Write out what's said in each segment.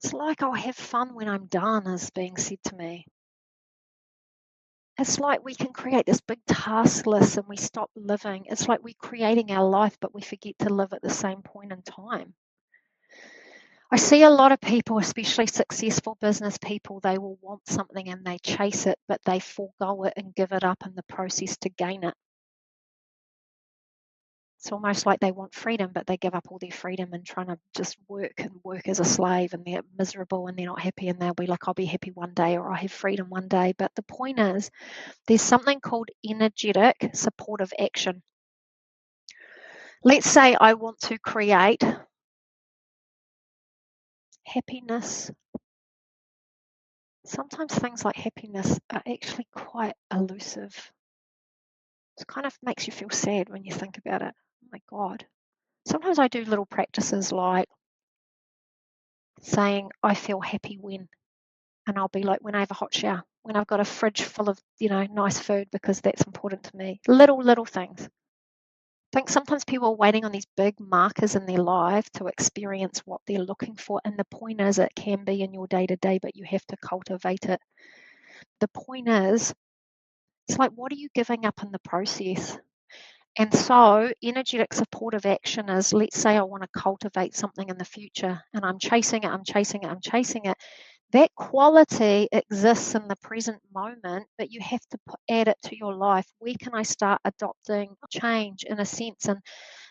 It's like I'll have fun when I'm done, is being said to me. It's like we can create this big task list and we stop living. It's like we're creating our life, but we forget to live at the same point in time. I see a lot of people, especially successful business people, they will want something and they chase it, but they forego it and give it up in the process to gain it. It's almost like they want freedom, but they give up all their freedom and trying to just work and work as a slave, and they're miserable and they're not happy, and they'll be like, I'll be happy one day, or I'll have freedom one day. But the point is, there's something called energetic supportive action. Let's say I want to create happiness. Sometimes things like happiness are actually quite elusive. It kind of makes you feel sad when you think about it. Oh my God. Sometimes I do little practices like saying, I feel happy when, and I'll be like, when I have a hot shower, when I've got a fridge full of, nice food, because that's important to me. Little things. I think sometimes people are waiting on these big markers in their life to experience what they're looking for. And the point is, it can be in your day to day, but you have to cultivate it. The point is, it's like, what are you giving up in the process? And so energetic supportive action is, let's say I want to cultivate something in the future and I'm chasing it. That quality exists in the present moment, but you have to add it to your life. Where can I start adopting change in a sense and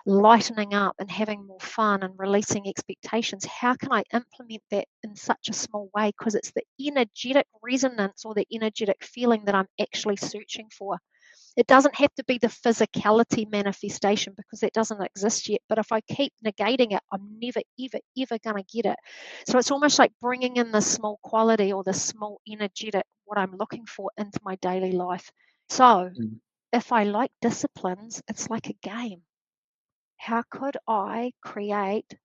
lightening up and having more fun and releasing expectations? How can I implement that in such a small way? Because it's the energetic resonance or the energetic feeling that I'm actually searching for. It doesn't have to be the physicality manifestation, because that doesn't exist yet. But if I keep negating it, I'm never, ever going to get it. So it's almost like bringing in the small quality or the small energetic, what I'm looking for, into my daily life. So if I like disciplines, it's like a game. How could I create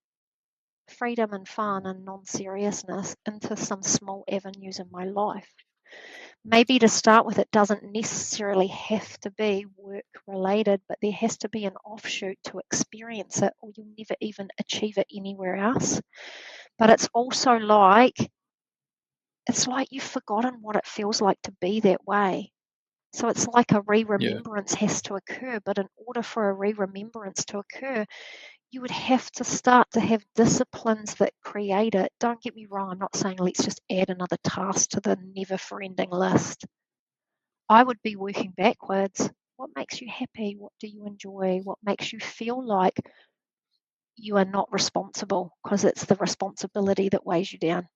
freedom and fun and non-seriousness into some small avenues in my life? Maybe to start with, it doesn't necessarily have to be work related, but there has to be an offshoot to experience it, or you'll never even achieve it anywhere else. But it's also like, you've forgotten what it feels like to be that way. So it's like a re-remembrance has to occur. But in order for a re-remembrance to occur, you would have to start to have disciplines that create it. Don't get me wrong, I'm not saying let's just add another task to the never-ending list. I would be working backwards. What makes you happy? What do you enjoy? What makes you feel like you are not responsible? Because it's the responsibility that weighs you down.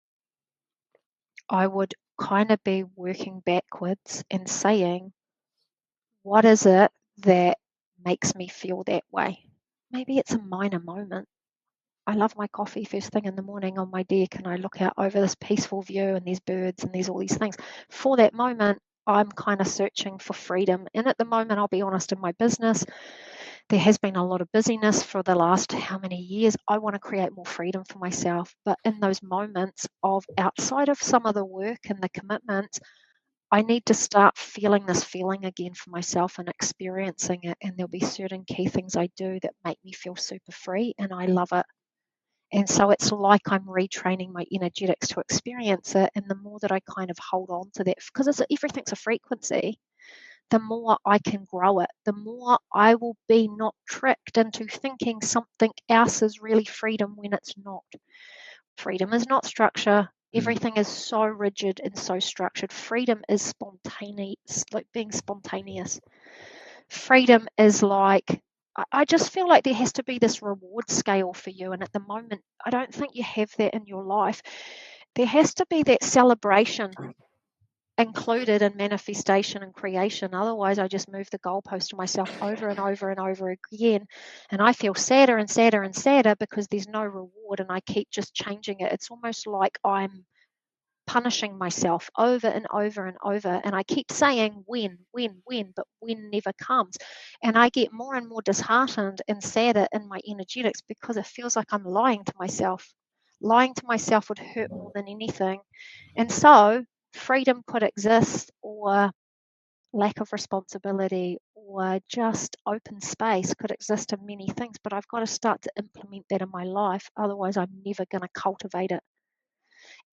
I would kind of be working backwards and saying, what is it that makes me feel that way? Maybe it's a minor moment. I love my coffee first thing in the morning on my deck, and I look out over this peaceful view and there's birds and there's all these things. For that moment, I'm kind of searching for freedom. And at the moment, I'll be honest, in my business, there has been a lot of busyness for the last how many years. I want to create more freedom for myself. But in those moments of outside of some of the work and the commitments, I need to start feeling this feeling again for myself and experiencing it. And there'll be certain key things I do that make me feel super free, and I love it. And so it's like I'm retraining my energetics to experience it. And the more that I kind of hold on to that, because everything's a frequency, the more I can grow it, the more I will be not tricked into thinking something else is really freedom when it's not. Freedom is not structure. Everything is so rigid and so structured. Freedom is spontaneous, like being spontaneous. Freedom is like, I just feel like there has to be this reward scale for you. And at the moment, I don't think you have that in your life. There has to be that celebration included in manifestation and creation. Otherwise, I just move the goalpost to myself over and over and over again. And I feel sadder and sadder and sadder because there's no reward, and I keep just changing it. It's almost like I'm punishing myself over and over and over. And I keep saying when, but when never comes. And I get more and more disheartened and sadder in my energetics because it feels like I'm lying to myself. Lying to myself would hurt more than anything. And so freedom could exist, or lack of responsibility, or just open space could exist in many things. But I've got to start to implement that in my life. Otherwise, I'm never going to cultivate it.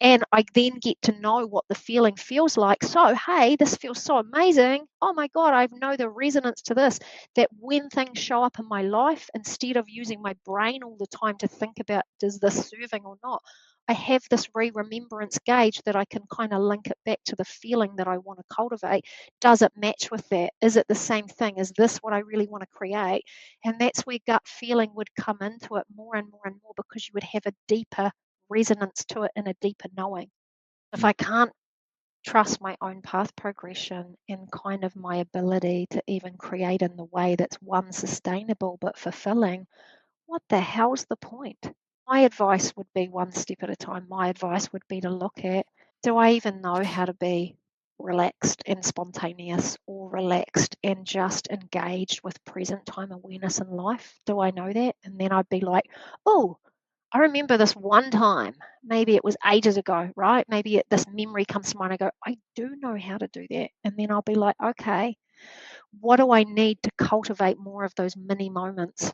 And I then get to know what the feeling feels like. So, hey, this feels so amazing. Oh my God, I know the resonance to this. That when things show up in my life, instead of using my brain all the time to think about, does this serving or not, I have this remembrance gauge that I can kind of link it back to the feeling that I want to cultivate. Does it match with that? Is it the same thing? Is this what I really want to create? And that's where gut feeling would come into it more and more and more, because you would have a deeper resonance to it and a deeper knowing. If I can't trust my own path progression and kind of my ability to even create in the way that's one, sustainable but fulfilling, what the hell's the point? My advice would be one step at a time. My advice would be to look at, do I even know how to be relaxed and spontaneous, or relaxed and just engaged with present time awareness in life? Do I know that? And then I'd be like, oh, I remember this one time, maybe it was ages ago, right? Maybe this memory comes to mind. I go, I do know how to do that. And then I'll be like, okay, what do I need to cultivate more of those mini moments?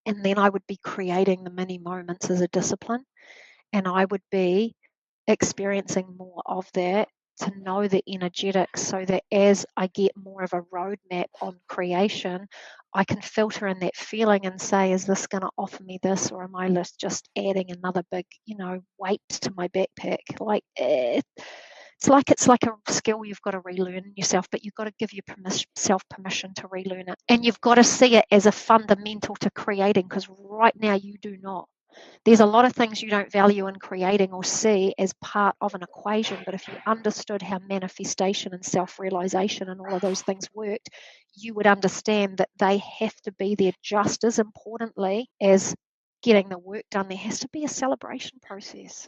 And then I would be creating the mini moments as a discipline. And I would be experiencing more of that to know the energetics, so that as I get more of a roadmap on creation, I can filter in that feeling and say, is this going to offer me this, or am I just adding another big, weight to my backpack? Like it's like a skill you've got to relearn yourself, but you've got to give yourself permission to relearn it, and you've got to see it as a fundamental to creating, because right now you do not. There's a lot of things you don't value in creating or see as part of an equation, but if you understood how manifestation and self-realization and all of those things worked, you would understand that they have to be there just as importantly as getting the work done. There has to be a celebration process.